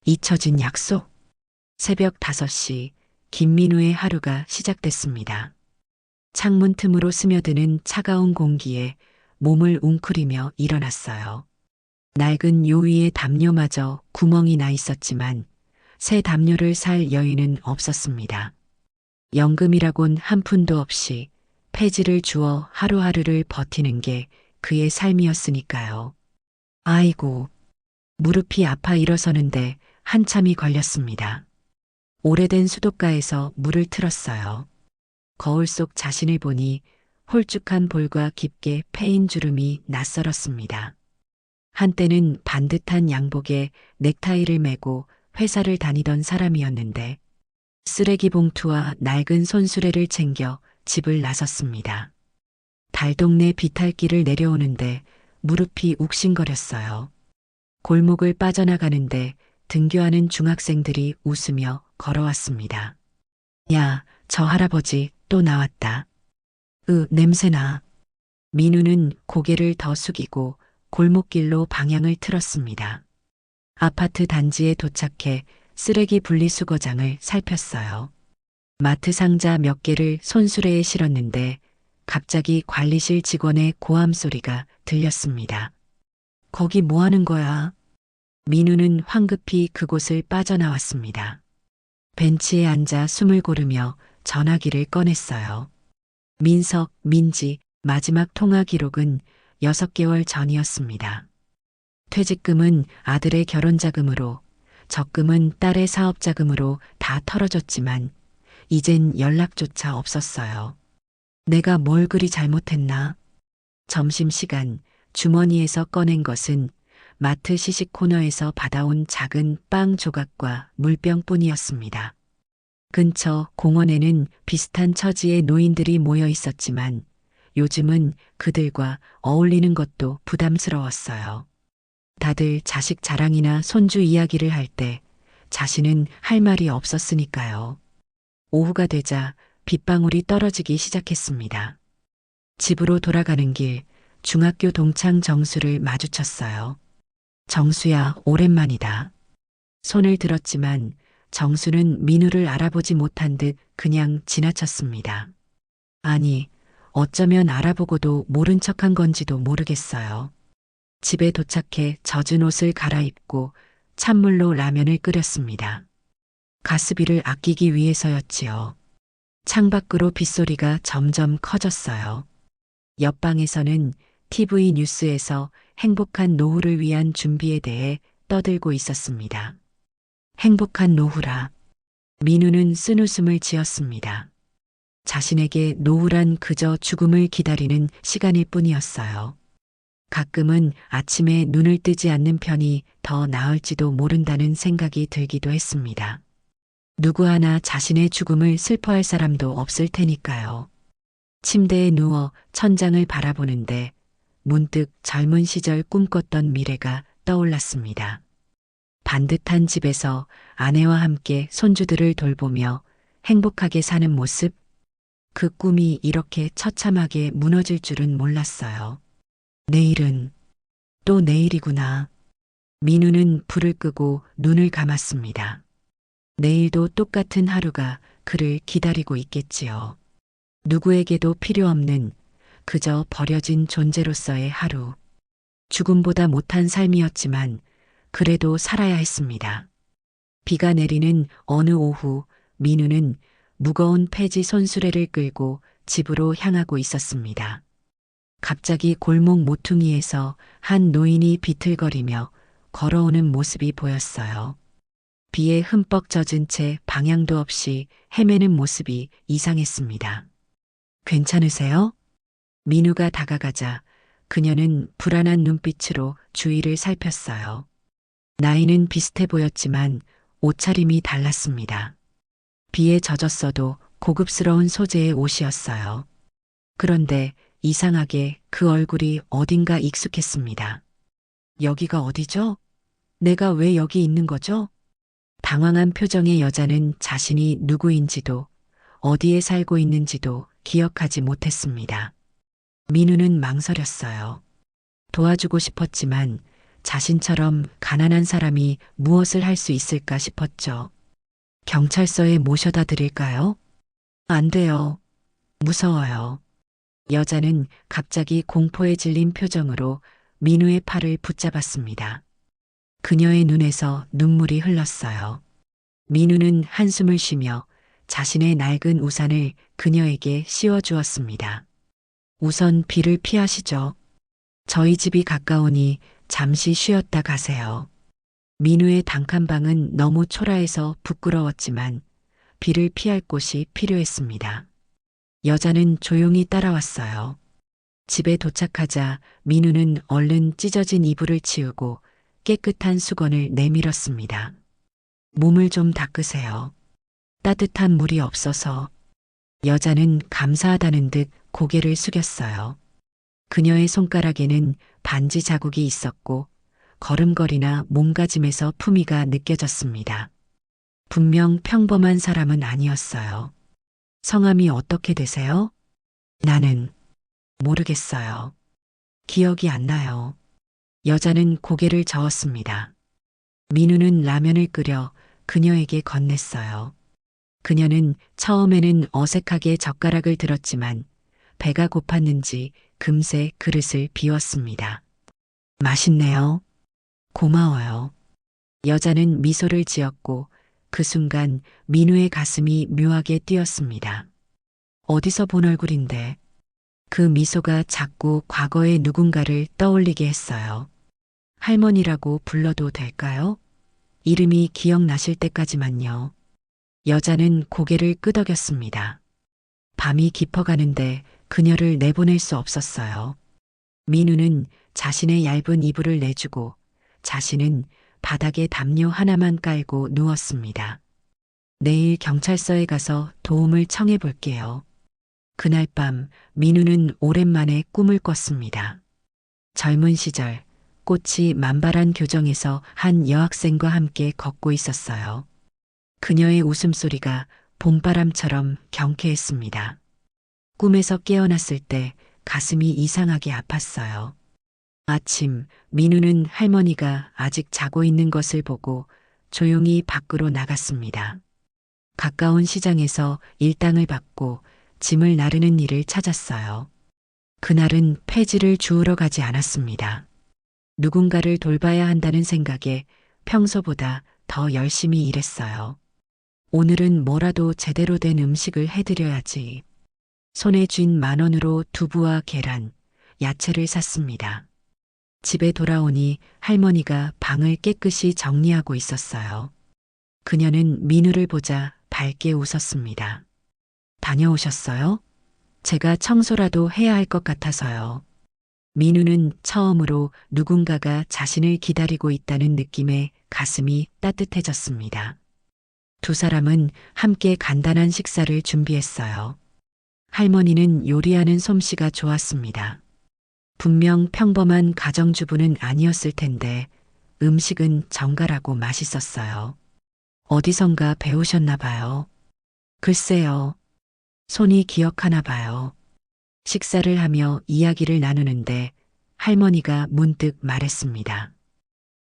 잊혀진 약속. 새벽 5시 김민우의 하루가 시작됐습니다. 창문 틈으로 스며드는 차가운 공기에 몸을 웅크리며 일어났어요. 낡은 요위에 담요마저 구멍이 나 있었지만 새 담요를 살 여유는 없었습니다. 연금이라곤 한 푼도 없이 폐지를 주어 하루하루를 버티는 게 그의 삶이었으니까요. 아이고, 무릎이 아파 일어서는데 한참이 걸렸습니다. 오래된 수도가에서 물을 틀었어요. 거울 속 자신을 보니 홀쭉한 볼과 깊게 패인 주름이 낯설었습니다. 한때는 반듯한 양복에 넥타이를 메고 회사를 다니던 사람이었는데 쓰레기 봉투와 낡은 손수레를 챙겨 집을 나섰습니다. 달동네 비탈길을 내려오는데 무릎이 욱신거렸어요. 골목을 빠져나가는데 등교하는 중학생들이 웃으며 걸어왔습니다. 야, 저 할아버지 또 나왔다. 냄새나. 민우는 고개를 더 숙이고 골목길로 방향을 틀었습니다. 아파트 단지에 도착해 쓰레기 분리수거장을 살폈어요. 마트 상자 몇 개를 손수레에 실었는데 갑자기 관리실 직원의 고함 소리가 들렸습니다. 거기 뭐 하는 거야? 민우는 황급히 그곳을 빠져나왔습니다. 벤치에 앉아 숨을 고르며 전화기를 꺼냈어요. 민석, 민지, 마지막 통화 기록은 6개월 전이었습니다. 퇴직금은 아들의 결혼자금으로, 적금은 딸의 사업자금으로 다 털어줬지만 이젠 연락조차 없었어요. 내가 뭘 그리 잘못했나? 점심시간 주머니에서 꺼낸 것은 마트 시식 코너에서 받아온 작은 빵 조각과 물병뿐이었습니다. 근처 공원에는 비슷한 처지의 노인들이 모여 있었지만 요즘은 그들과 어울리는 것도 부담스러웠어요. 다들 자식 자랑이나 손주 이야기를 할 때 자신은 할 말이 없었으니까요. 오후가 되자 빗방울이 떨어지기 시작했습니다. 집으로 돌아가는 길 중학교 동창 정수를 마주쳤어요. 정수야, 오랜만이다. 손을 들었지만 정수는 민우를 알아보지 못한 듯 그냥 지나쳤습니다. 아니, 어쩌면 알아보고도 모른 척한 건지도 모르겠어요. 집에 도착해 젖은 옷을 갈아입고 찬물로 라면을 끓였습니다. 가스비를 아끼기 위해서였지요. 창밖으로 빗소리가 점점 커졌어요. 옆방에서는 TV 뉴스에서 행복한 노후를 위한 준비에 대해 떠들고 있었습니다. 행복한 노후라. 민우는 쓴웃음을 지었습니다. 자신에게 노후란 그저 죽음을 기다리는 시간일 뿐이었어요. 가끔은 아침에 눈을 뜨지 않는 편이 더 나을지도 모른다는 생각이 들기도 했습니다. 누구 하나 자신의 죽음을 슬퍼할 사람도 없을 테니까요. 침대에 누워 천장을 바라보는데 문득 젊은 시절 꿈꿨던 미래가 떠올랐습니다. 반듯한 집에서 아내와 함께 손주들을 돌보며 행복하게 사는 모습, 그 꿈이 이렇게 처참하게 무너질 줄은 몰랐어요. 내일은 또 내일이구나. 민우는 불을 끄고 눈을 감았습니다. 내일도 똑같은 하루가 그를 기다리고 있겠지요. 누구에게도 필요 없는 그저 버려진 존재로서의 하루. 죽음보다 못한 삶이었지만 그래도 살아야 했습니다. 비가 내리는 어느 오후 민우는 무거운 폐지 손수레를 끌고 집으로 향하고 있었습니다. 갑자기 골목 모퉁이에서 한 노인이 비틀거리며 걸어오는 모습이 보였어요. 비에 흠뻑 젖은 채 방향도 없이 헤매는 모습이 이상했습니다. 괜찮으세요? 민우가 다가가자 그녀는 불안한 눈빛으로 주위를 살폈어요. 나이는 비슷해 보였지만 옷차림이 달랐습니다. 비에 젖었어도 고급스러운 소재의 옷이었어요. 그런데 이상하게 그 얼굴이 어딘가 익숙했습니다. 여기가 어디죠? 내가 왜 여기 있는 거죠? 당황한 표정의 여자는 자신이 누구인지도 어디에 살고 있는지도 기억하지 못했습니다. 민우는 망설였어요. 도와주고 싶었지만 자신처럼 가난한 사람이 무엇을 할 수 있을까 싶었죠. 경찰서에 모셔다 드릴까요? 안 돼요. 무서워요. 여자는 갑자기 공포에 질린 표정으로 민우의 팔을 붙잡았습니다. 그녀의 눈에서 눈물이 흘렀어요. 민우는 한숨을 쉬며 자신의 낡은 우산을 그녀에게 씌워주었습니다. 우선 비를 피하시죠. 저희 집이 가까우니 잠시 쉬었다 가세요. 민우의 단칸방은 너무 초라해서 부끄러웠지만 비를 피할 곳이 필요했습니다. 여자는 조용히 따라왔어요. 집에 도착하자 민우는 얼른 찢어진 이불을 치우고 깨끗한 수건을 내밀었습니다. 몸을 좀 닦으세요. 따뜻한 물이 없어서. 여자는 감사하다는 듯 고개를 숙였어요. 그녀의 손가락에는 반지 자국이 있었고 걸음걸이나 몸가짐에서 품위가 느껴졌습니다. 분명 평범한 사람은 아니었어요. 성함이 어떻게 되세요? 나는 모르겠어요. 기억이 안 나요. 여자는 고개를 저었습니다. 민우는 라면을 끓여 그녀에게 건넸어요. 그녀는 처음에는 어색하게 젓가락을 들었지만 배가 고팠는지 금세 그릇을 비웠습니다. 맛있네요. 고마워요. 여자는 미소를 지었고 그 순간 민우의 가슴이 묘하게 뛰었습니다. 어디서 본 얼굴인데 그 미소가 자꾸 과거의 누군가를 떠올리게 했어요. 할머니라고 불러도 될까요? 이름이 기억나실 때까지만요. 여자는 고개를 끄덕였습니다. 밤이 깊어가는데 그녀를 내보낼 수 없었어요. 민우는 자신의 얇은 이불을 내주고 자신은 바닥에 담요 하나만 깔고 누웠습니다. 내일 경찰서에 가서 도움을 청해 볼게요. 그날 밤 민우는 오랜만에 꿈을 꿨습니다. 젊은 시절 꽃이 만발한 교정에서 한 여학생과 함께 걷고 있었어요. 그녀의 웃음소리가 봄바람처럼 경쾌했습니다. 꿈에서 깨어났을 때 가슴이 이상하게 아팠어요. 아침 민우는 할머니가 아직 자고 있는 것을 보고 조용히 밖으로 나갔습니다. 가까운 시장에서 일당을 받고 짐을 나르는 일을 찾았어요. 그날은 폐지를 주우러 가지 않았습니다. 누군가를 돌봐야 한다는 생각에 평소보다 더 열심히 일했어요. 오늘은 뭐라도 제대로 된 음식을 해드려야지. 손에 쥔 10,000원으로 두부와 계란, 야채를 샀습니다. 집에 돌아오니 할머니가 방을 깨끗이 정리하고 있었어요. 그녀는 민우를 보자 밝게 웃었습니다. 다녀오셨어요? 제가 청소라도 해야 할 것 같아서요. 민우는 처음으로 누군가가 자신을 기다리고 있다는 느낌에 가슴이 따뜻해졌습니다. 두 사람은 함께 간단한 식사를 준비했어요. 할머니는 요리하는 솜씨가 좋았습니다. 분명 평범한 가정주부는 아니었을 텐데 음식은 정갈하고 맛있었어요. 어디선가 배우셨나 봐요. 글쎄요. 손이 기억하나 봐요. 식사를 하며 이야기를 나누는데 할머니가 문득 말했습니다.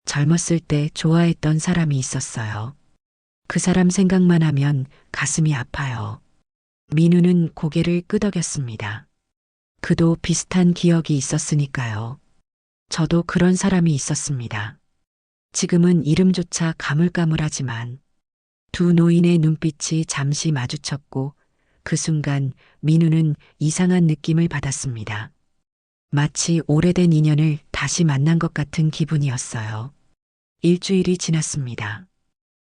젊었을 때 좋아했던 사람이 있었어요. 그 사람 생각만 하면 가슴이 아파요. 민우는 고개를 끄덕였습니다. 그도 비슷한 기억이 있었으니까요. 저도 그런 사람이 있었습니다. 지금은 이름조차 가물가물하지만 두 노인의 눈빛이 잠시 마주쳤고 그 순간 민우는 이상한 느낌을 받았습니다. 마치 오래된 인연을 다시 만난 것 같은 기분이었어요. 일주일이 지났습니다.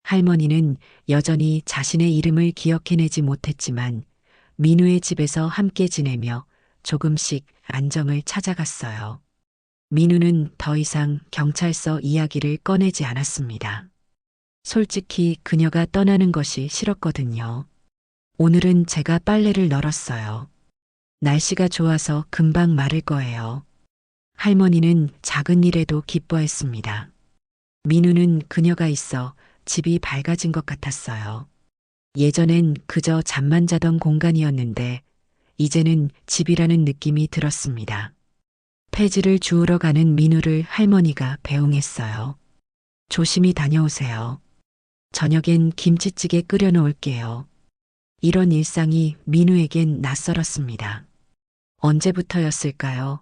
할머니는 여전히 자신의 이름을 기억해내지 못했지만 민우의 집에서 함께 지내며 조금씩 안정을 찾아갔어요. 민우는 더 이상 경찰서 이야기를 꺼내지 않았습니다. 솔직히 그녀가 떠나는 것이 싫었거든요. 오늘은 제가 빨래를 널었어요. 날씨가 좋아서 금방 마를 거예요. 할머니는 작은 일에도 기뻐했습니다. 민우는 그녀가 있어 집이 밝아진 것 같았어요. 예전엔 그저 잠만 자던 공간이었는데 이제는 집이라는 느낌이 들었습니다. 폐지를 주우러 가는 민우를 할머니가 배웅했어요. 조심히 다녀오세요. 저녁엔 김치찌개 끓여 놓을게요. 이런 일상이 민우에겐 낯설었습니다. 언제부터였을까요?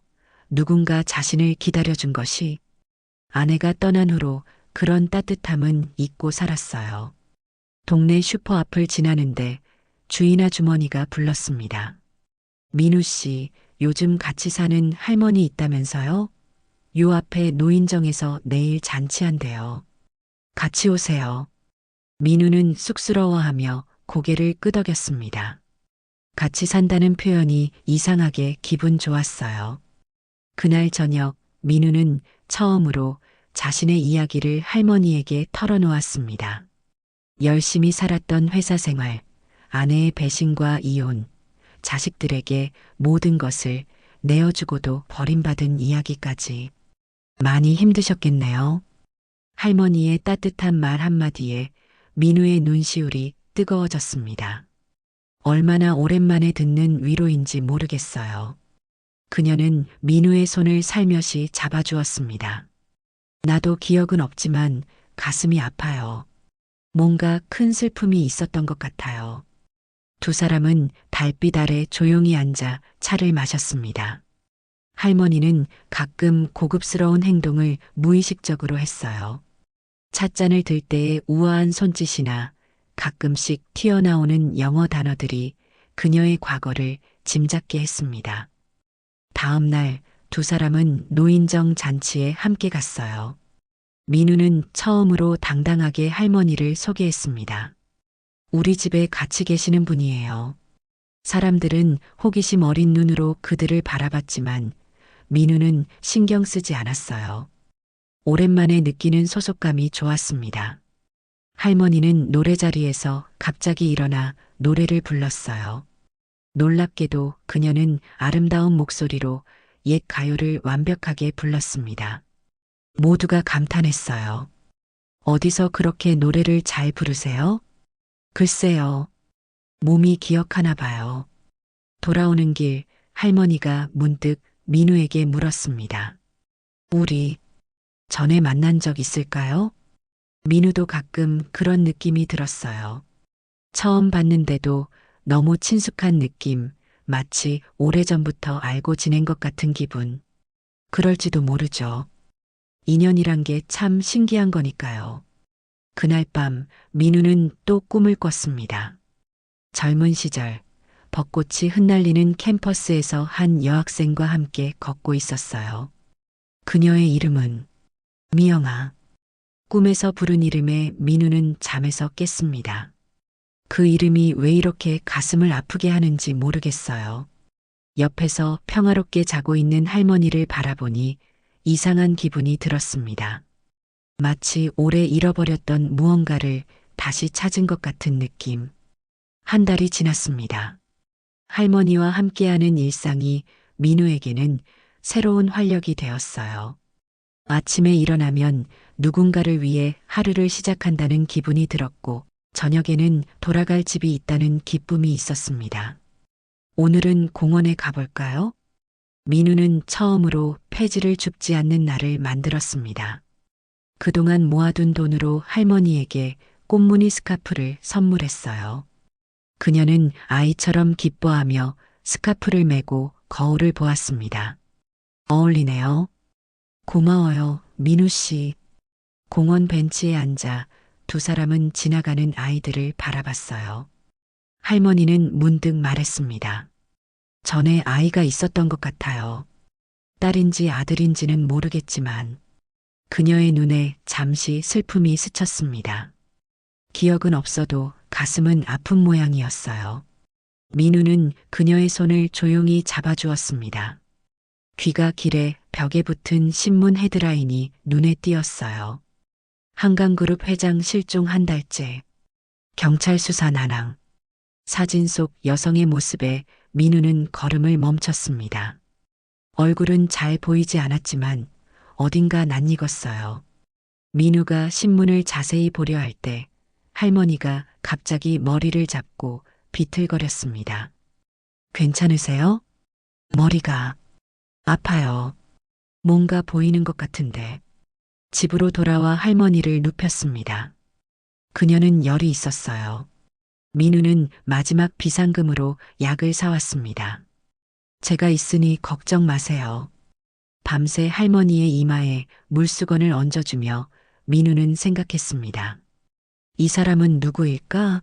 누군가 자신을 기다려준 것이. 아내가 떠난 후로 그런 따뜻함은 잊고 살았어요. 동네 슈퍼 앞을 지나는데 주인 아주머니가 불렀습니다. 민우 씨, 요즘 같이 사는 할머니 있다면서요? 요 앞에 노인정에서 내일 잔치한대요. 같이 오세요. 민우는 쑥스러워하며 고개를 끄덕였습니다. 같이 산다는 표현이 이상하게 기분 좋았어요. 그날 저녁 민우는 처음으로 자신의 이야기를 할머니에게 털어놓았습니다. 열심히 살았던 회사 생활, 아내의 배신과 이혼, 자식들에게 모든 것을 내어주고도 버림받은 이야기까지. 많이 힘드셨겠네요. 할머니의 따뜻한 말 한마디에 민우의 눈시울이 뜨거워졌습니다. 얼마나 오랜만에 듣는 위로인지 모르겠어요. 그녀는 민우의 손을 살며시 잡아주었습니다. 나도 기억은 없지만 가슴이 아파요. 뭔가 큰 슬픔이 있었던 것 같아요. 두 사람은 달빛 아래 조용히 앉아 차를 마셨습니다. 할머니는 가끔 고급스러운 행동을 무의식적으로 했어요. 찻잔을 들 때의 우아한 손짓이나 가끔씩 튀어나오는 영어 단어들이 그녀의 과거를 짐작게 했습니다. 다음 날 두 사람은 노인정 잔치에 함께 갔어요. 민우는 처음으로 당당하게 할머니를 소개했습니다. 우리 집에 같이 계시는 분이에요. 사람들은 호기심 어린 눈으로 그들을 바라봤지만 민우는 신경 쓰지 않았어요. 오랜만에 느끼는 소속감이 좋았습니다. 할머니는 노래자리에서 갑자기 일어나 노래를 불렀어요. 놀랍게도 그녀는 아름다운 목소리로 옛 가요를 완벽하게 불렀습니다. 모두가 감탄했어요. 어디서 그렇게 노래를 잘 부르세요? 글쎄요. 몸이 기억하나 봐요. 돌아오는 길 할머니가 문득 민우에게 물었습니다. 우리 전에 만난 적 있을까요? 민우도 가끔 그런 느낌이 들었어요. 처음 봤는데도 너무 친숙한 느낌, 마치 오래전부터 알고 지낸 것 같은 기분. 그럴지도 모르죠. 인연이란 게 참 신기한 거니까요. 그날 밤 민우는 또 꿈을 꿨습니다. 젊은 시절 벚꽃이 흩날리는 캠퍼스에서 한 여학생과 함께 걷고 있었어요. 그녀의 이름은 미영아. 꿈에서 부른 이름에 민우는 잠에서 깼습니다. 그 이름이 왜 이렇게 가슴을 아프게 하는지 모르겠어요. 옆에서 평화롭게 자고 있는 할머니를 바라보니 이상한 기분이 들었습니다. 마치 오래 잃어버렸던 무언가를 다시 찾은 것 같은 느낌. 한 달이 지났습니다. 할머니와 함께하는 일상이 민우에게는 새로운 활력이 되었어요. 아침에 일어나면 누군가를 위해 하루를 시작한다는 기분이 들었고, 저녁에는 돌아갈 집이 있다는 기쁨이 있었습니다. 오늘은 공원에 가볼까요? 민우는 처음으로 폐지를 줍지 않는 날을 만들었습니다. 그동안 모아둔 돈으로 할머니에게 꽃무늬 스카프를 선물했어요. 그녀는 아이처럼 기뻐하며 스카프를 메고 거울을 보았습니다. 어울리네요. 고마워요, 민우 씨. 공원 벤치에 앉아 두 사람은 지나가는 아이들을 바라봤어요. 할머니는 문득 말했습니다. 전에 아이가 있었던 것 같아요. 딸인지 아들인지는 모르겠지만 그녀의 눈에 잠시 슬픔이 스쳤습니다. 기억은 없어도 가슴은 아픈 모양이었어요. 민우는 그녀의 손을 조용히 잡아주었습니다. 귀가 길에 벽에 붙은 신문 헤드라인이 눈에 띄었어요. 한강그룹 회장 실종 한 달째. 경찰 수사 난항. 사진 속 여성의 모습에 민우는 걸음을 멈췄습니다. 얼굴은 잘 보이지 않았지만 어딘가 낯익었어요. 민우가 신문을 자세히 보려 할 때 할머니가 갑자기 머리를 잡고 비틀거렸습니다. 괜찮으세요? 머리가 아파요. 뭔가 보이는 것 같은데. 집으로 돌아와 할머니를 눕혔습니다. 그녀는 열이 있었어요. 민우는 마지막 비상금으로 약을 사왔습니다. 제가 있으니 걱정 마세요. 밤새 할머니의 이마에 물수건을 얹어주며 민우는 생각했습니다. 이 사람은 누구일까?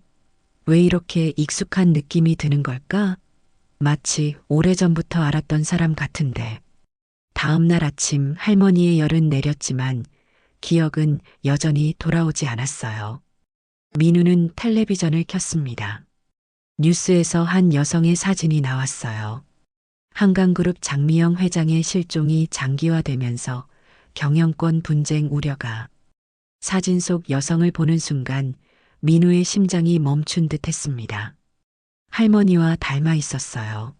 왜 이렇게 익숙한 느낌이 드는 걸까? 마치 오래전부터 알았던 사람 같은데. 다음 날 아침 할머니의 열은 내렸지만 기억은 여전히 돌아오지 않았어요. 민우는 텔레비전을 켰습니다. 뉴스에서 한 여성의 사진이 나왔어요. 한강그룹 장미영 회장의 실종이 장기화되면서 경영권 분쟁 우려가. 사진 속 여성을 보는 순간 민우의 심장이 멈춘 듯 했습니다. 할머니와 닮아 있었어요.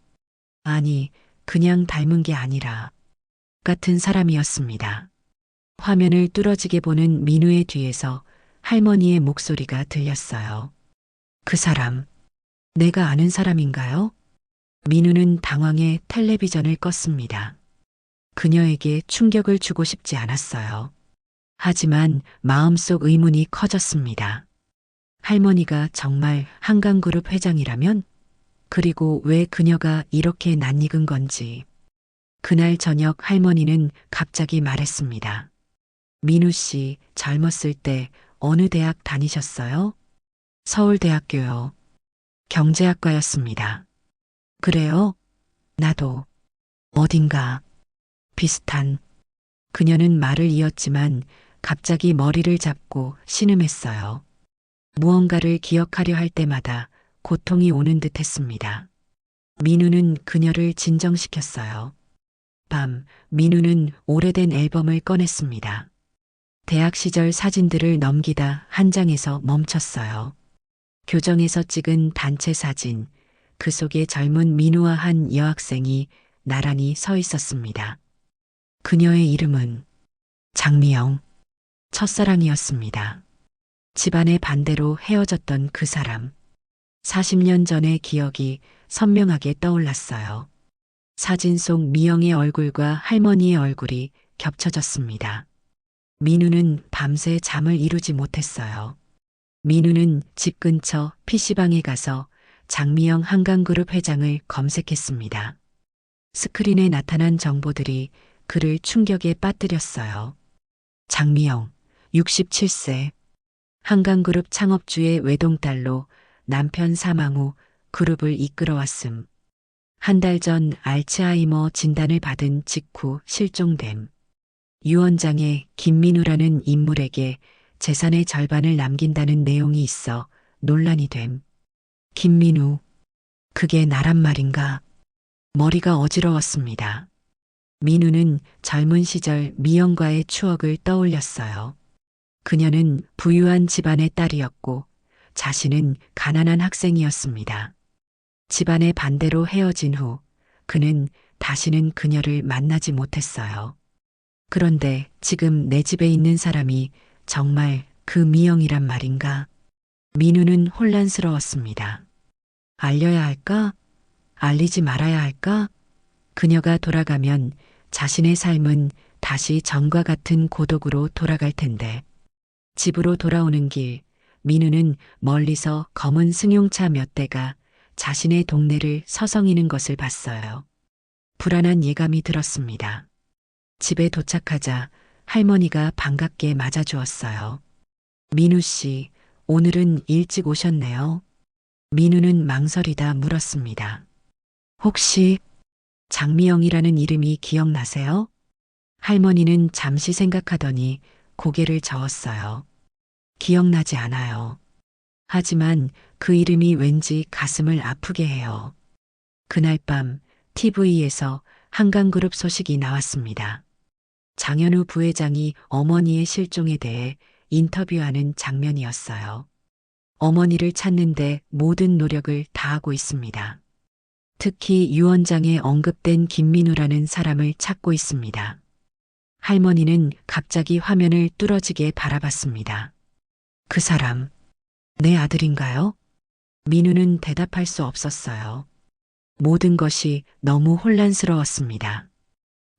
아니, 그냥 닮은 게 아니라 같은 사람이었습니다. 화면을 뚫어지게 보는 민우의 뒤에서 할머니의 목소리가 들렸어요. 그 사람, 내가 아는 사람인가요? 민우는 당황해 텔레비전을 껐습니다. 그녀에게 충격을 주고 싶지 않았어요. 하지만 마음속 의문이 커졌습니다. 할머니가 정말 한강그룹 회장이라면? 그리고 왜 그녀가 이렇게 낯익은 건지. 그날 저녁 할머니는 갑자기 말했습니다. 민우 씨, 젊었을 때 어느 대학 다니셨어요? 서울대학교요. 경제학과였습니다. 그래요? 나도 어딘가 비슷한. 그녀는 말을 이었지만 갑자기 머리를 잡고 신음했어요. 무언가를 기억하려 할 때마다 고통이 오는 듯 했습니다. 민우는 그녀를 진정시켰어요. 밤, 민우는 오래된 앨범을 꺼냈습니다. 대학 시절 사진들을 넘기다 한 장에서 멈췄어요. 교정에서 찍은 단체 사진, 그 속에 젊은 민우와 한 여학생이 나란히 서 있었습니다. 그녀의 이름은 장미영, 첫사랑이었습니다. 집안의 반대로 헤어졌던 그 사람. 40년 전의 기억이 선명하게 떠올랐어요. 사진 속 미영의 얼굴과 할머니의 얼굴이 겹쳐졌습니다. 민우는 밤새 잠을 이루지 못했어요. 민우는 집 근처 PC방에 가서 장미영 한강그룹 회장을 검색했습니다. 스크린에 나타난 정보들이 그를 충격에 빠뜨렸어요. 장미영, 67세. 한강그룹 창업주의 외동딸로 남편 사망 후 그룹을 이끌어왔음. 한 달 전 알츠하이머 진단을 받은 직후 실종됨. 유언장에 김민우라는 인물에게 재산의 절반을 남긴다는 내용이 있어 논란이 됨. 김민우, 그게 나란 말인가? 머리가 어지러웠습니다. 민우는 젊은 시절 미영과의 추억을 떠올렸어요. 그녀는 부유한 집안의 딸이었고 자신은 가난한 학생이었습니다. 집안의 반대로 헤어진 후 그는 다시는 그녀를 만나지 못했어요. 그런데 지금 내 집에 있는 사람이 정말 그 미영이란 말인가? 민우는 혼란스러웠습니다. 알려야 할까? 알리지 말아야 할까? 그녀가 돌아가면 자신의 삶은 다시 전과 같은 고독으로 돌아갈 텐데. 집으로 돌아오는 길, 민우는 멀리서 검은 승용차 몇 대가 자신의 동네를 서성이는 것을 봤어요. 불안한 예감이 들었습니다. 집에 도착하자 할머니가 반갑게 맞아주었어요. 민우 씨, 오늘은 일찍 오셨네요. 민우는 망설이다 물었습니다. 혹시 장미영이라는 이름이 기억나세요? 할머니는 잠시 생각하더니 고개를 저었어요. 기억나지 않아요. 하지만 그 이름이 왠지 가슴을 아프게 해요. 그날 밤 TV에서 한강그룹 소식이 나왔습니다. 장현우 부회장이 어머니의 실종에 대해 인터뷰하는 장면이었어요. 어머니를 찾는데 모든 노력을 다하고 있습니다. 특히 유언장에 언급된 김민우라는 사람을 찾고 있습니다. 할머니는 갑자기 화면을 뚫어지게 바라봤습니다. 그 사람, 내 아들인가요? 민우는 대답할 수 없었어요. 모든 것이 너무 혼란스러웠습니다.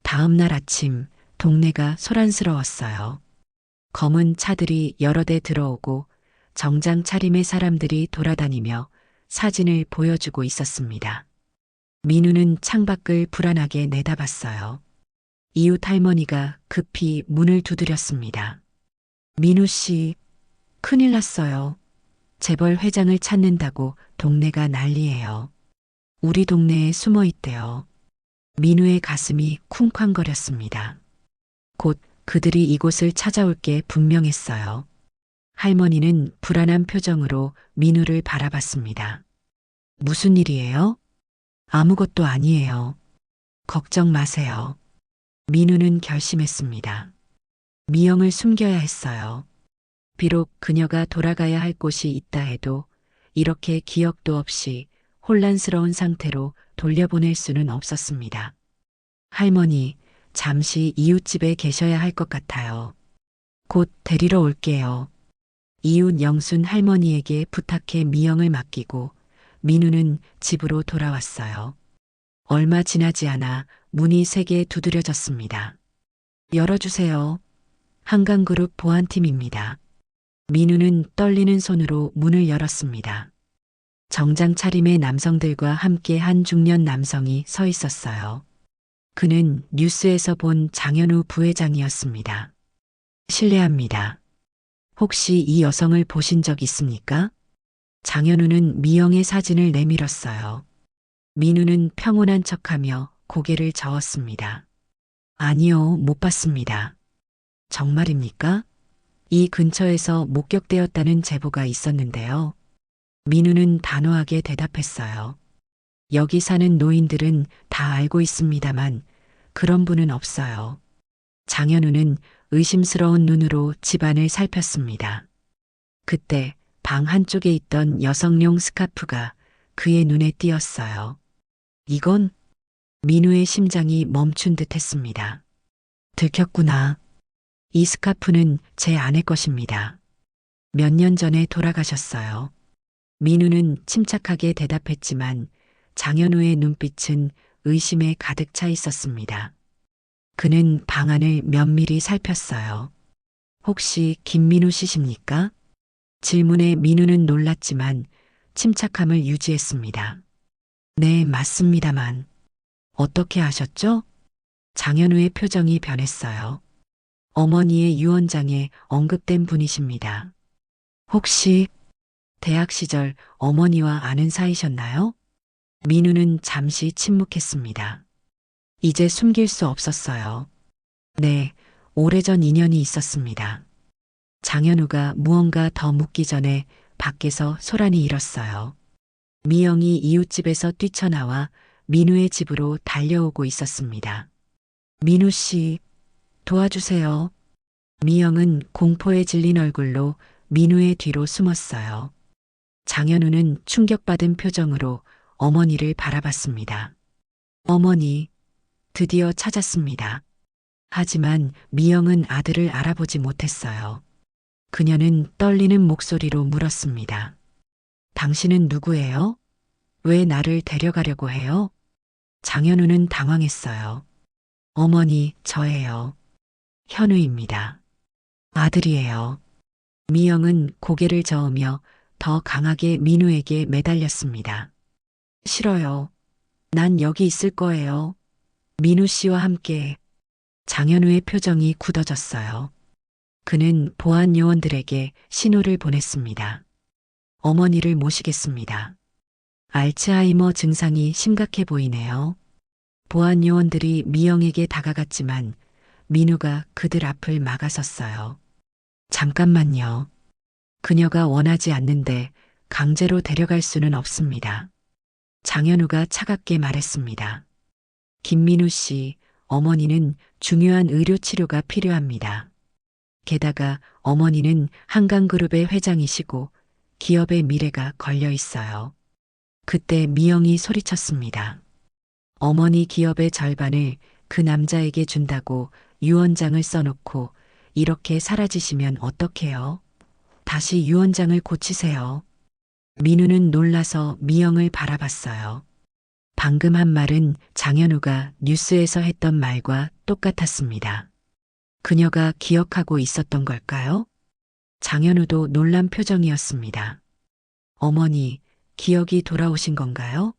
다음 날 아침 동네가 소란스러웠어요. 검은 차들이 여러 대 들어오고 정장 차림의 사람들이 돌아다니며 사진을 보여주고 있었습니다. 민우는 창밖을 불안하게 내다봤어요. 이웃 할머니가 급히 문을 두드렸습니다. 민우 씨, 큰일 났어요. 재벌 회장을 찾는다고 동네가 난리예요. 우리 동네에 숨어 있대요. 민우의 가슴이 쿵쾅거렸습니다. 곧 그들이 이곳을 찾아올 게 분명했어요. 할머니는 불안한 표정으로 민우를 바라봤습니다. 무슨 일이에요? 아무것도 아니에요. 걱정 마세요. 민우는 결심했습니다. 미영을 숨겨야 했어요. 비록 그녀가 돌아가야 할 곳이 있다 해도 이렇게 기억도 없이 혼란스러운 상태로 돌려보낼 수는 없었습니다. 할머니, 잠시 이웃집에 계셔야 할 것 같아요. 곧 데리러 올게요. 이웃 영순 할머니에게 부탁해 미영을 맡기고 민우는 집으로 돌아왔어요. 얼마 지나지 않아 문이 세게 두드려졌습니다. 열어주세요. 한강그룹 보안팀입니다. 민우는 떨리는 손으로 문을 열었습니다. 정장 차림의 남성들과 함께 한 중년 남성이 서 있었어요. 그는 뉴스에서 본 장현우 부회장이었습니다. 실례합니다. 혹시 이 여성을 보신 적 있습니까? 장현우는 미영의 사진을 내밀었어요. 민우는 평온한 척하며 고개를 저었습니다. 아니요, 못 봤습니다. 정말입니까? 이 근처에서 목격되었다는 제보가 있었는데요. 민우는 단호하게 대답했어요. 여기 사는 노인들은 다 알고 있습니다만 그런 분은 없어요. 장현우는 의심스러운 눈으로 집안을 살폈습니다. 그때 방 한쪽에 있던 여성용 스카프가 그의 눈에 띄었어요. 이건 민우의 심장이 멈춘 듯 했습니다. 들켰구나. 이 스카프는 제 아내 것입니다. 몇 년 전에 돌아가셨어요. 민우는 침착하게 대답했지만 장현우의 눈빛은 의심에 가득 차 있었습니다. 그는 방안을 면밀히 살폈어요. 혹시 김민우 씨십니까? 질문에 민우는 놀랐지만 침착함을 유지했습니다. 네, 맞습니다만. 어떻게 아셨죠? 장현우의 표정이 변했어요. 어머니의 유언장에 언급된 분이십니다. 혹시 대학 시절 어머니와 아는 사이셨나요? 민우는 잠시 침묵했습니다. 이제 숨길 수 없었어요. 네, 오래전 인연이 있었습니다. 장현우가 무언가 더 묻기 전에 밖에서 소란이 일었어요. 미영이 이웃집에서 뛰쳐나와 민우의 집으로 달려오고 있었습니다. 민우 씨, 도와주세요. 미영은 공포에 질린 얼굴로 민우의 뒤로 숨었어요. 장현우는 충격받은 표정으로 어머니를 바라봤습니다. 어머니, 드디어 찾았습니다. 하지만 미영은 아들을 알아보지 못했어요. 그녀는 떨리는 목소리로 물었습니다. 당신은 누구예요? 왜 나를 데려가려고 해요? 장현우는 당황했어요. 어머니, 저예요. 현우입니다. 아들이에요. 미영은 고개를 저으며 더 강하게 민우에게 매달렸습니다. 싫어요. 난 여기 있을 거예요. 민우 씨와 함께. 장현우의 표정이 굳어졌어요. 그는 보안 요원들에게 신호를 보냈습니다. 어머니를 모시겠습니다. 알츠하이머 증상이 심각해 보이네요. 보안 요원들이 미영에게 다가갔지만 민우가 그들 앞을 막아섰어요. 잠깐만요. 그녀가 원하지 않는데 강제로 데려갈 수는 없습니다. 장현우가 차갑게 말했습니다. 김민우 씨, 어머니는 중요한 의료 치료가 필요합니다. 게다가 어머니는 한강그룹의 회장이시고 기업의 미래가 걸려 있어요. 그때 미영이 소리쳤습니다. 어머니 기업의 절반을 그 남자에게 준다고 유언장을 써놓고 이렇게 사라지시면 어떡해요? 다시 유언장을 고치세요. 민우는 놀라서 미영을 바라봤어요. 방금 한 말은 장현우가 뉴스에서 했던 말과 똑같았습니다. 그녀가 기억하고 있었던 걸까요? 장현우도 놀란 표정이었습니다. 어머니, 기억이 돌아오신 건가요?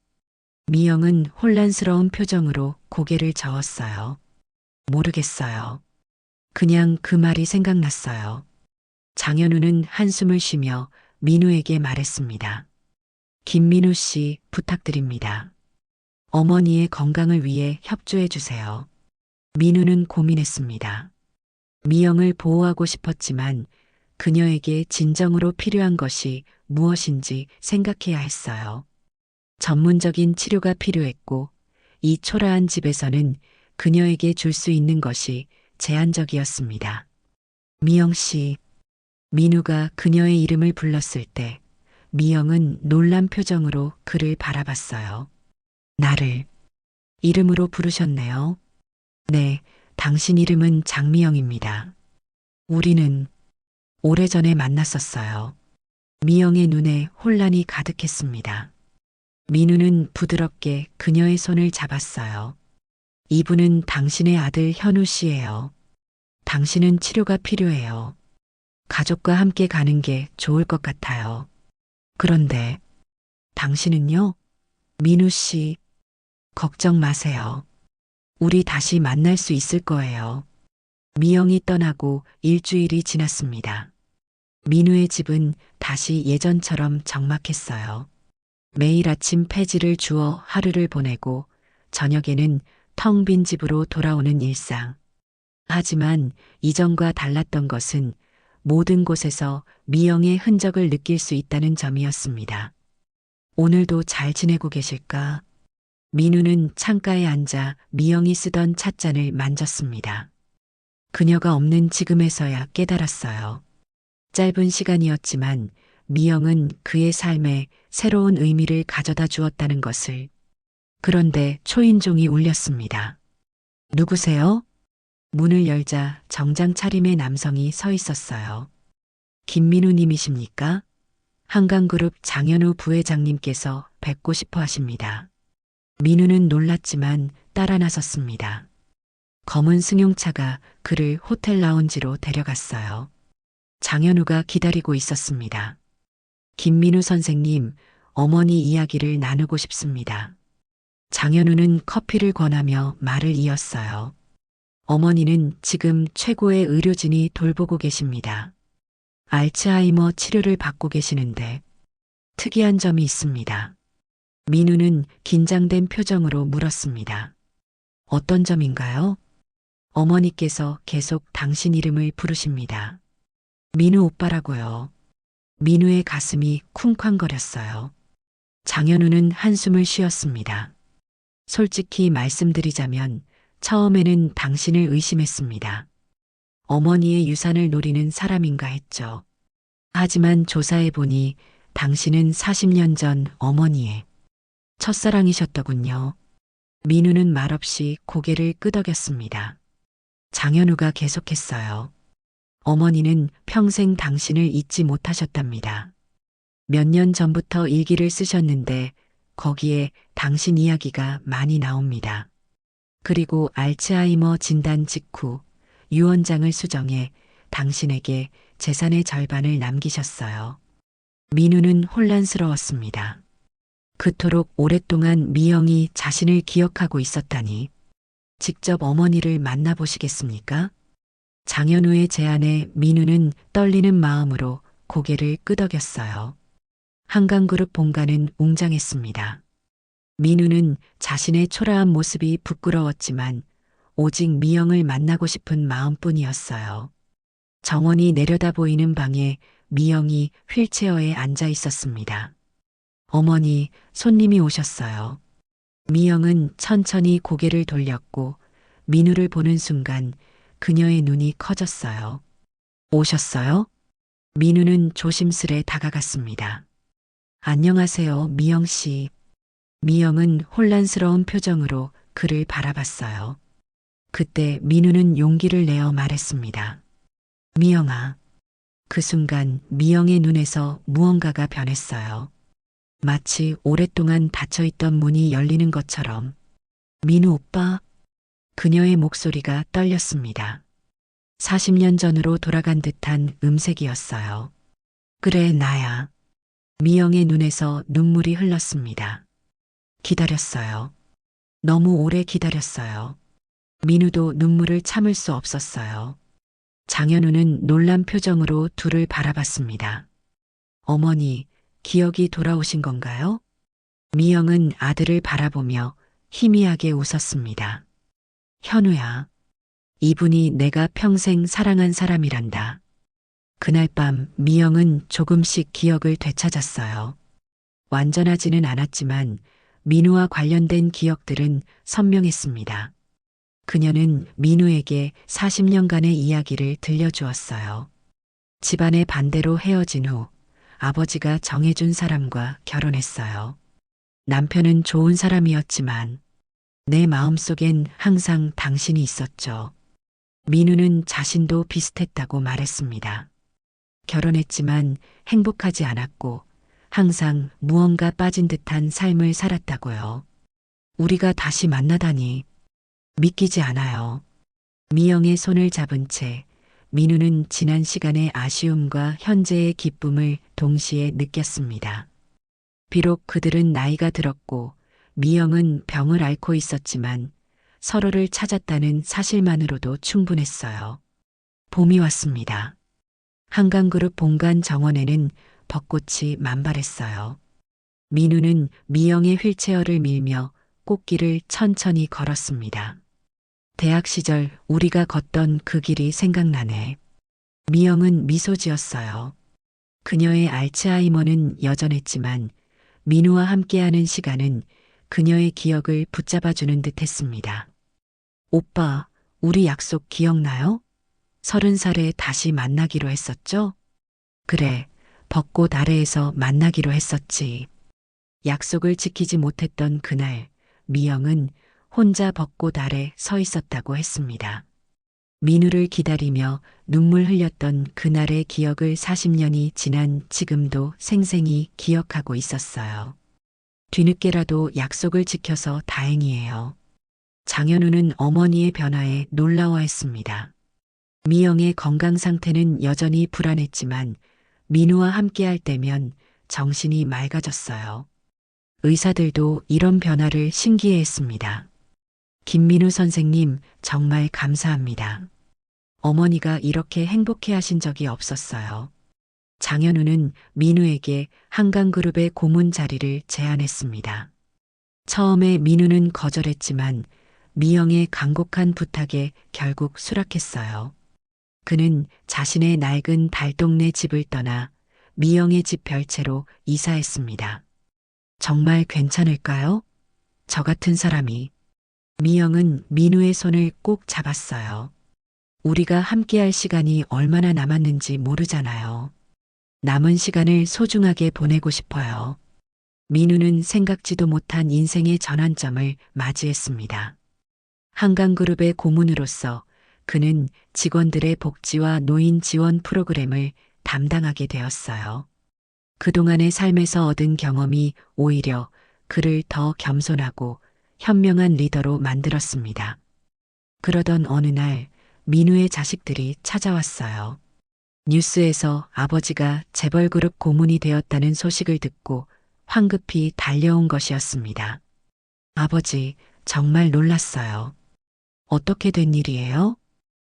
미영은 혼란스러운 표정으로 고개를 저었어요. 모르겠어요. 그냥 그 말이 생각났어요. 장현우는 한숨을 쉬며 민우에게 말했습니다. 김민우 씨 부탁드립니다. 어머니의 건강을 위해 협조해 주세요. 민우는 고민했습니다. 미영을 보호하고 싶었지만 그녀에게 진정으로 필요한 것이 무엇인지 생각해야 했어요. 전문적인 치료가 필요했고 이 초라한 집에서는 그녀에게 줄 수 있는 것이 제한적이었습니다. 미영 씨, 민우가 그녀의 이름을 불렀을 때 미영은 놀란 표정으로 그를 바라봤어요. 나를 이름으로 부르셨네요. 네, 당신 이름은 장미영입니다. 우리는 오래전에 만났었어요. 미영의 눈에 혼란이 가득했습니다. 민우는 부드럽게 그녀의 손을 잡았어요. 이분은 당신의 아들 현우 씨예요. 당신은 치료가 필요해요. 가족과 함께 가는 게 좋을 것 같아요. 그런데 당신은요? 민우 씨, 걱정 마세요. 우리 다시 만날 수 있을 거예요. 미영이 떠나고 일주일이 지났습니다. 민우의 집은 다시 예전처럼 적막했어요. 매일 아침 폐지를 주워 하루를 보내고 저녁에는 텅 빈 집으로 돌아오는 일상. 하지만 이전과 달랐던 것은 모든 곳에서 미영의 흔적을 느낄 수 있다는 점이었습니다. 오늘도 잘 지내고 계실까? 민우는 창가에 앉아 미영이 쓰던 찻잔을 만졌습니다. 그녀가 없는 지금에서야 깨달았어요. 짧은 시간이었지만 미영은 그의 삶에 새로운 의미를 가져다 주었다는 것을. 그런데 초인종이 울렸습니다. 누구세요? 문을 열자 정장 차림의 남성이 서 있었어요. 김민우 님이십니까? 한강그룹 장현우 부회장님께서 뵙고 싶어 하십니다. 민우는 놀랐지만 따라 나섰습니다. 검은 승용차가 그를 호텔 라운지로 데려갔어요. 장현우가 기다리고 있었습니다. 김민우 선생님, 어머니 이야기를 나누고 싶습니다. 장현우는 커피를 권하며 말을 이었어요. 어머니는 지금 최고의 의료진이 돌보고 계십니다. 알츠하이머 치료를 받고 계시는데 특이한 점이 있습니다. 민우는 긴장된 표정으로 물었습니다. 어떤 점인가요? 어머니께서 계속 당신 이름을 부르십니다. 민우 오빠라고요. 민우의 가슴이 쿵쾅거렸어요. 장현우는 한숨을 쉬었습니다. 솔직히 말씀드리자면 처음에는 당신을 의심했습니다. 어머니의 유산을 노리는 사람인가 했죠. 하지만 조사해보니 당신은 40년 전 어머니의 첫사랑이셨더군요. 민우는 말없이 고개를 끄덕였습니다. 장현우가 계속했어요. 어머니는 평생 당신을 잊지 못하셨답니다. 몇 년 전부터 일기를 쓰셨는데 거기에 당신 이야기가 많이 나옵니다. 그리고 알츠하이머 진단 직후 유언장을 수정해 당신에게 재산의 절반을 남기셨어요. 민우는 혼란스러웠습니다. 그토록 오랫동안 미영이 자신을 기억하고 있었다니. 직접 어머니를 만나보시겠습니까? 장현우의 제안에 민우는 떨리는 마음으로 고개를 끄덕였어요. 한강그룹 본가는 웅장했습니다. 민우는 자신의 초라한 모습이 부끄러웠지만 오직 미영을 만나고 싶은 마음뿐이었어요. 정원이 내려다 보이는 방에 미영이 휠체어에 앉아 있었습니다. 어머니, 손님이 오셨어요. 미영은 천천히 고개를 돌렸고 민우를 보는 순간 그녀의 눈이 커졌어요. 오셨어요? 민우는 조심스레 다가갔습니다. 안녕하세요, 미영 씨. 미영은 혼란스러운 표정으로 그를 바라봤어요. 그때 민우는 용기를 내어 말했습니다. 미영아. 그 순간 미영의 눈에서 무언가가 변했어요. 마치 오랫동안 닫혀있던 문이 열리는 것처럼. 민우 오빠, 그녀의 목소리가 떨렸습니다. 40년 전으로 돌아간 듯한 음색이었어요. 그래, 나야. 미영의 눈에서 눈물이 흘렀습니다. 기다렸어요. 너무 오래 기다렸어요. 민우도 눈물을 참을 수 없었어요. 장현우는 놀란 표정으로 둘을 바라봤습니다. 어머니, 기억이 돌아오신 건가요? 미영은 아들을 바라보며 희미하게 웃었습니다. 현우야, 이분이 내가 평생 사랑한 사람이란다. 그날 밤 미영은 조금씩 기억을 되찾았어요. 완전하지는 않았지만 민우와 관련된 기억들은 선명했습니다. 그녀는 민우에게 40년간의 이야기를 들려주었어요. 집안의 반대로 헤어진 후 아버지가 정해준 사람과 결혼했어요. 남편은 좋은 사람이었지만 내 마음속엔 항상 당신이 있었죠. 민우는 자신도 비슷했다고 말했습니다. 결혼했지만 행복하지 않았고 항상 무언가 빠진 듯한 삶을 살았다고요. 우리가 다시 만나다니 믿기지 않아요. 미영의 손을 잡은 채 민우는 지난 시간의 아쉬움과 현재의 기쁨을 동시에 느꼈습니다. 비록 그들은 나이가 들었고 미영은 병을 앓고 있었지만 서로를 찾았다는 사실만으로도 충분했어요. 봄이 왔습니다. 한강그룹 본관 정원에는 벚꽃이 만발했어요. 민우는 미영의 휠체어를 밀며 꽃길을 천천히 걸었습니다. 대학 시절 우리가 걷던 그 길이 생각나네. 미영은 미소 지었어요. 그녀의 알츠하이머는 여전했지만 민우와 함께하는 시간은 그녀의 기억을 붙잡아주는 듯 했습니다. 오빠, 우리 약속 기억나요? 30살에 다시 만나기로 했었죠? 그래, 벚꽃 아래에서 만나기로 했었지. 약속을 지키지 못했던 그날, 미영은 혼자 벚꽃 아래 서 있었다고 했습니다. 민우를 기다리며 눈물 흘렸던 그날의 기억을 40년이 지난 지금도 생생히 기억하고 있었어요. 뒤늦게라도 약속을 지켜서 다행이에요. 장현우는 어머니의 변화에 놀라워했습니다. 미영의 건강 상태는 여전히 불안했지만 민우와 함께할 때면 정신이 맑아졌어요. 의사들도 이런 변화를 신기해했습니다. 김민우 선생님, 정말 감사합니다. 어머니가 이렇게 행복해 하신 적이 없었어요. 장현우는 민우에게 한강그룹의 고문 자리를 제안했습니다. 처음에 민우는 거절했지만 미영의 간곡한 부탁에 결국 수락했어요. 그는 자신의 낡은 달동네 집을 떠나 미영의 집 별채로 이사했습니다. 정말 괜찮을까요? 저 같은 사람이. 미영은 민우의 손을 꼭 잡았어요. 우리가 함께할 시간이 얼마나 남았는지 모르잖아요. 남은 시간을 소중하게 보내고 싶어요. 민우는 생각지도 못한 인생의 전환점을 맞이했습니다. 한강그룹의 고문으로서 그는 직원들의 복지와 노인 지원 프로그램을 담당하게 되었어요. 그동안의 삶에서 얻은 경험이 오히려 그를 더 겸손하고 현명한 리더로 만들었습니다. 그러던 어느 날 민우의 자식들이 찾아왔어요. 뉴스에서 아버지가 재벌그룹 고문이 되었다는 소식을 듣고 황급히 달려온 것이었습니다. 아버지, 정말 놀랐어요. 어떻게 된 일이에요?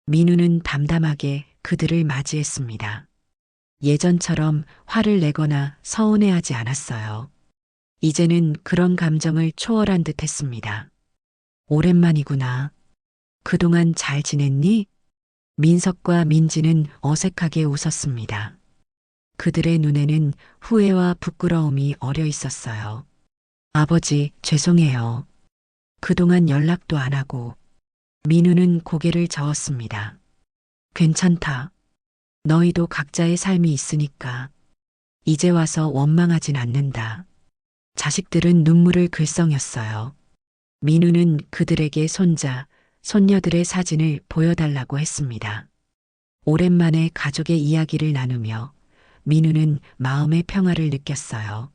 민우는 담담하게 그들을 맞이했습니다. 예전처럼 화를 내거나 서운해하지 않았어요. 이제는 그런 감정을 초월한 듯 했습니다. 오랜만이구나. 그동안 잘 지냈니? 민석과 민지는 어색하게 웃었습니다. 그들의 눈에는 후회와 부끄러움이 어려 있었어요. 아버지, 죄송해요. 그동안 연락도 안 하고. 민우는 고개를 저었습니다. 괜찮다. 너희도 각자의 삶이 있으니까. 이제 와서 원망하진 않는다. 자식들은 눈물을 글썽였어요. 민우는 그들에게 손자, 손녀들의 사진을 보여달라고 했습니다. 오랜만에 가족의 이야기를 나누며 민우는 마음의 평화를 느꼈어요.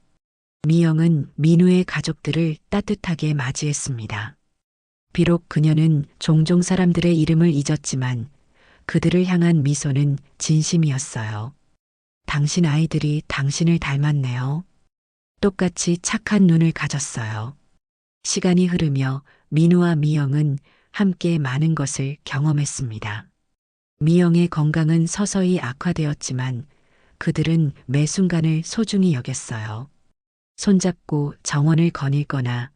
미영은 민우의 가족들을 따뜻하게 맞이했습니다. 비록 그녀는 종종 사람들의 이름을 잊었지만 그들을 향한 미소는 진심이었어요. 당신 아이들이 당신을 닮았네요. 똑같이 착한 눈을 가졌어요. 시간이 흐르며 민우와 미영은 함께 많은 것을 경험했습니다. 미영의 건강은 서서히 악화되었지만 그들은 매 순간을 소중히 여겼어요. 손잡고 정원을 거닐거나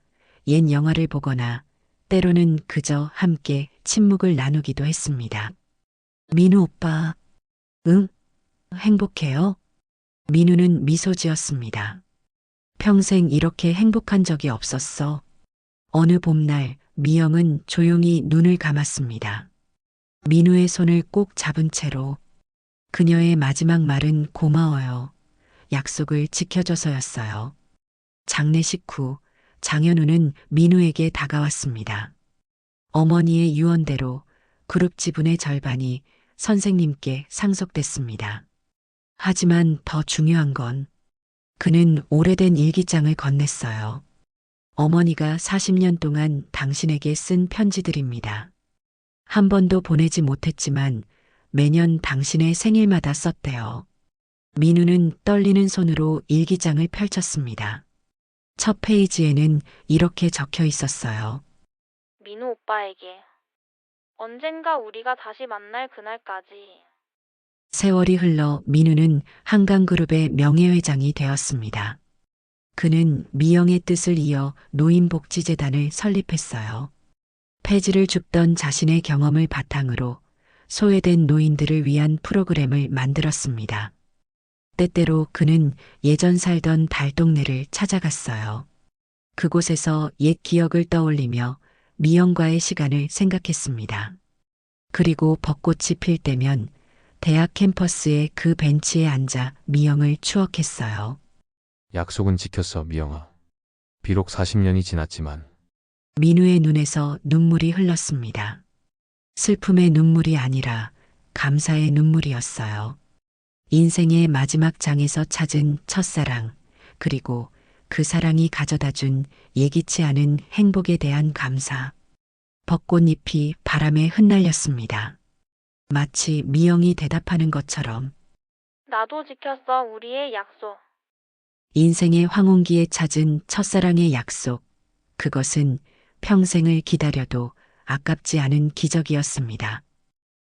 옛 영화를 보거나 때로는 그저 함께 침묵을 나누기도 했습니다. 민우 오빠, 응? 행복해요? 민우는 미소 지었습니다. 평생 이렇게 행복한 적이 없었어. 어느 봄날 미영은 조용히 눈을 감았습니다. 민우의 손을 꼭 잡은 채로 그녀의 마지막 말은 고마워요. 약속을 지켜줘서였어요. 장례식 후 장현우는 민우에게 다가왔습니다. 어머니의 유언대로 그룹 지분의 절반이 선생님께 상속됐습니다. 하지만 더 중요한 건 그는 오래된 일기장을 건넸어요. 어머니가 40년 동안 당신에게 쓴 편지들입니다. 한 번도 보내지 못했지만 매년 당신의 생일마다 썼대요. 민우는 떨리는 손으로 일기장을 펼쳤습니다. 첫 페이지에는 이렇게 적혀 있었어요. 민우 오빠에게. 언젠가 우리가 다시 만날 그날까지. 세월이 흘러 민우는 한강그룹의 명예회장이 되었습니다. 그는 미영의 뜻을 이어 노인복지재단을 설립했어요. 폐지를 줍던 자신의 경험을 바탕으로 소외된 노인들을 위한 프로그램을 만들었습니다. 때때로 그는 예전 살던 달동네를 찾아갔어요. 그곳에서 옛 기억을 떠올리며 미영과의 시간을 생각했습니다. 그리고 벚꽃이 필 때면 대학 캠퍼스의 그 벤치에 앉아 미영을 추억했어요. 약속은 지켰어, 미영아. 비록 40년이 지났지만. 민우의 눈에서 눈물이 흘렀습니다. 슬픔의 눈물이 아니라 감사의 눈물이었어요. 인생의 마지막 장에서 찾은 첫사랑, 그리고 그 사랑이 가져다 준 예기치 않은 행복에 대한 감사. 벚꽃잎이 바람에 흩날렸습니다. 마치 미영이 대답하는 것처럼 나도 지켰어, 우리의 약속. 인생의 황혼기에 찾은 첫사랑의 약속. 그것은 평생을 기다려도 아깝지 않은 기적이었습니다.